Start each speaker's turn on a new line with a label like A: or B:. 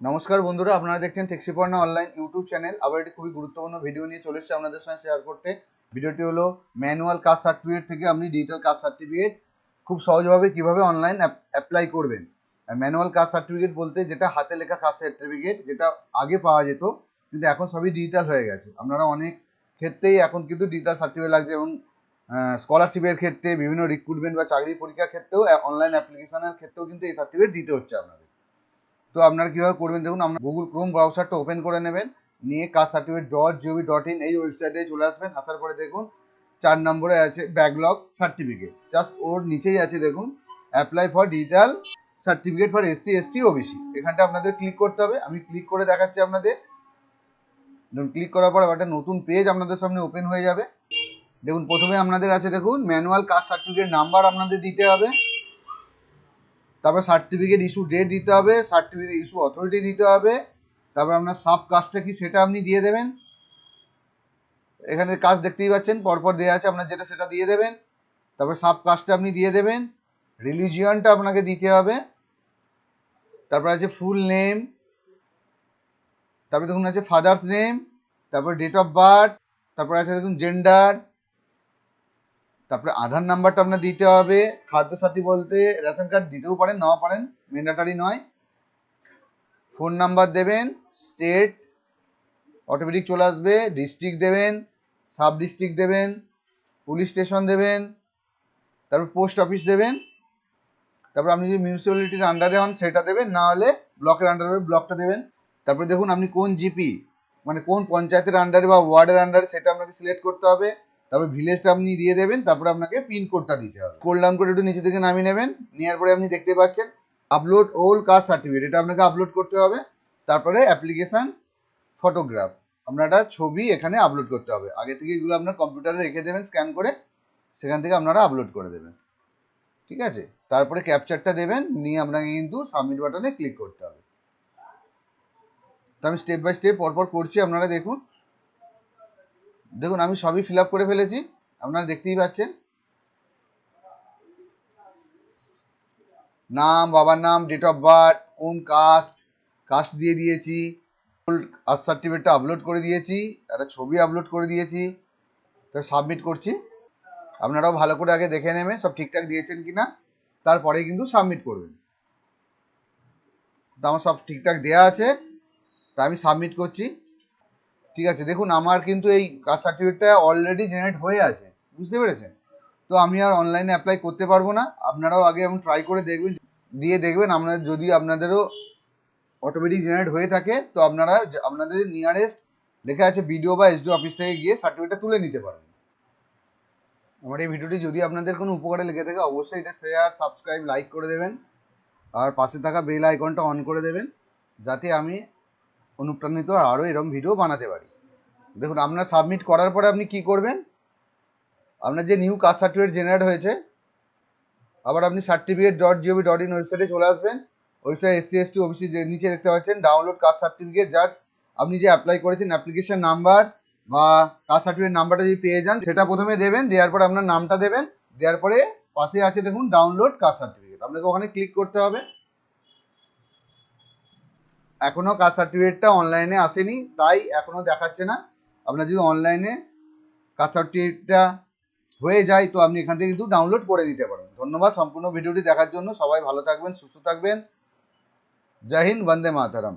A: নমস্কার বন্ধুরা, আপনারা দেখছেন টেক্সিপর্ণা অনলাইন ইউটিউব চ্যানেল। আবার একটি খুবই গুরুত্বপূর্ণ ভিডিও নিয়ে চলে এসেছি আপনাদের সঙ্গে শেয়ার করতে। ভিডিওটি হলো ম্যানুয়াল কাস্ট সার্টিফিকেট থেকে আপনি ডিজিটাল কাস্ট সার্টিফিকেট খুব সহজভাবে কিভাবে অনলাইন অ্যাপ্লাই করবেন। আর ম্যানুয়াল কাস্ট সার্টিফিকেট বলতে যেটা হাতে লেখা কাস্ট সার্টিফিকেট, যেটা আগে পাওয়া যেত কিন্তু এখন সবই ডিজিটাল হয়ে গেছে। আপনারা অনেক ক্ষেত্রেই এখন কিন্তু ডিজিটাল সার্টিফিকেট লাগছে, এবং স্কলারশিপের ক্ষেত্রে, বিভিন্ন রিক্রুটমেন্ট বা চাকরি পরীক্ষার ক্ষেত্রেও, অনলাইন অ্যাপ্লিকেশনের ক্ষেত্রেও কিন্তু এই সার্টিফিকেট দিতে হচ্ছে আপনাদের। তো আপনারা কীভাবে করবেন দেখুন, আপনার গুগল ক্রোম ব্রাউজারটা ওপেন করে নেবেন, নিয়ে কাস্ট সার্টিফিকেট .gov.in এই ওয়েবসাইটে চলে আসবেন। আসার পরে দেখুন 4 নম্বরে আছে ব্যাকলগ সার্টিফিকেট, জাস্ট ওর নিচেই আছে দেখুন apply for digital certificate for SC ST OBC। এখানটা আপনাদের ক্লিক করতে হবে। আমি ক্লিক করে দেখাচ্ছি আপনাদের। ক্লিক করার পর একটা নতুন পেজ আপনাদের সামনে ওপেন হয়ে যাবে। দেখুন প্রথমে আপনাদের আছে দেখুন ম্যানুয়াল কাস্ট সার্টিফিকেট নাম্বার আপনাদের দিতে হবে, তারপর সার্টিফিকেট ইস্যু ডেট দিতে হবে, সার্টিফিকেট ইস্যু অথরিটি দিতে হবে, তারপর আপনার সাব কাস্টটা কি সেটা আপনি দিয়ে দেবেন। এখানে কাস্ট দেখতেই পাচ্ছেন পরপর দেওয়া আছে, আপনার যেটা সেটা দিয়ে দেবেন। তারপর সাব কাস্টটা আপনি দিয়ে দেবেন, রিলিজিয়নটা আপনাকে দিতে হবে, তারপর আছে ফুল নেম, তারপরে দেখুন আছে ফাদার্স নেম, তারপর ডেট অফ বার্থ, তারপর আছে দেখুন জেন্ডার, তারপরে আধার নাম্বারটা আপনার দিতে হবে। খাদ্যসাথী বলতে রেশন কার্ড দিতেও পারেন, নাও পারেন, ম্যান্ডেটরি নয়। ফোন নাম্বার দেবেন, স্টেট অটোমেটিক চলে আসবে, ডিস্ট্রিক্ট দেবেন, সাব ডিস্ট্রিক্ট দেবেন, পুলিশ স্টেশন দেবেন, তারপর পোস্ট অফিস দেবেন, তারপর আপনি যদি মিউনিসিপ্যালিটির আন্ডারে হন সেটা দেবেন, না হলে ব্লকের আন্ডারে ব্লকটা দেবেন। তারপরে দেখুন আপনি কোন জিপি মানে কোন পঞ্চায়েতের আন্ডারে বা ওয়ার্ডের আন্ডারে সেটা আপনাকে সিলেক্ট করতে হবে। তারপর ভিলেজটা আপনি দিয়ে দেবেন, তারপরে আপনাকে পিনকোডটা দিতে হবে। স্ক্রল ডাউন করে একটু নিচে থেকে নামিয়ে নেবেন। নেওয়ার পরে আপনি দেখতে পাচ্ছেন আপলোড ওল্ড কাস্ট সার্টিফিকেট, এটা আপনাকে আপলোড করতে হবে। তারপরে অ্যাপ্লিকেশন ফটোগ্রাফ, আপনার একটা ছবি এখানে আপলোড করতে হবে। আগে থেকে এগুলো আপনার কম্পিউটারে রেখে দেবেন স্ক্যান করে, সেখান থেকে আপনারা আপলোড করে দেবেন। ঠিক আছে, তারপরে ক্যাপচারটা দেবেন, নিয়ে আপনাকে কিন্তু সাবমিট বাটনে ক্লিক করতে হবে। তো আমি স্টেপ বাই স্টেপ পরপর করছি, আপনারা দেখুন। দেখুন আমি সবই ফিল আপ করে ফেলেছি, আপনারা দেখতেই পাচ্ছেন। নাম, বাবার নাম, ডেট অফ বার্থ, কোন কাস্ট দিয়ে দিয়েছি, কাস্ট সার্টিফিকেটটা আপলোড করে দিয়েছি, একটা ছবি আপলোড করে দিয়েছি। তো সাবমিট করছি। আপনারাও ভালো করে আগে দেখে নেবেন সব ঠিকঠাক দিয়েছেন কিনা, তারপরে কিন্তু সাবমিট করবেন। তো আমার সব ঠিকঠাক দেওয়া আছে, তা আমি সাবমিট করছি। ঠিক আছে, দেখুন আমার কিন্তু এই কাস্ট সার্টিফিকেটটা অলরেডি জেনারেট হয়ে আছে, বুঝতে পেরেছেন। তো আমি আর অনলাইনে অ্যাপ্লাই করতে পারবো না। আপনারাও আগে এমন ট্রাই করে দেখবেন, দিয়ে দেখবেন আপনাদের যদি আপনাদেরও অটোমেটিক জেনারেট হয়ে থাকে, তো আপনারা আপনাদের নিয়ারেস্ট লেখা আছে বিডিও বা SDO অফিস থেকে গিয়ে সার্টিফিকেটটা তুলে নিতে পারবেন। আমার এই ভিডিওটি যদি আপনাদের কোনো উপকারে লেগে থাকে, অবশ্যই এটা শেয়ার, সাবস্ক্রাইব, লাইক করে দেবেন। আর পাশে থাকা বেল আইকনটা অন করে দেবেন, যাতে আমি অনুপ্রাণিত আরও এরকম ভিডিও বানাতে পারি। দেখুন আপনার সাবমিট করার পরে আপনি কি করবেন, আপনার যে নিউ কাস্ট সার্টিফিকেট জেনারেট হয়েছে, আবার আপনি certificate.gov.in ওয়েবসাইটে চলে আসবেন। ওয়েবসাইট SC ST OBC নিচে দেখতে পাচ্ছেন ডাউনলোড কাস্ট সার্টিফিকেট, যার আপনি যে অ্যাপ্লাই করেছেন অ্যাপ্লিকেশন নাম্বার বা কাস্ট সার্টিফিকেট নাম্বারটা যদি পেয়ে যান, সেটা প্রথমে দেবেন। দেওয়ার পরে আপনার নামটা দেবেন। দেওয়ার পরে পাশে আছে দেখুন ডাউনলোড কাস্ট সার্টিফিকেট, আপনাকে ওখানে ক্লিক করতে হবে। এখনও কাস্ট সার্টিফিকেটটা অনলাইনে আসেনি, তাই এখনও দেখাচ্ছে না। আপনার যদি অনলাইনে কাস্ট সার্টিফিকেটটা হয়ে যায়, তো আপনি এখান থেকে কিন্তু ডাউনলোড করে দিতে পারেন। ধন্যবাদ সম্পূর্ণ ভিডিওটি দেখার জন্য। সবাই ভালো থাকবেন, সুস্থ থাকবেন। জয় হিন্দ, বন্দে মাতরম।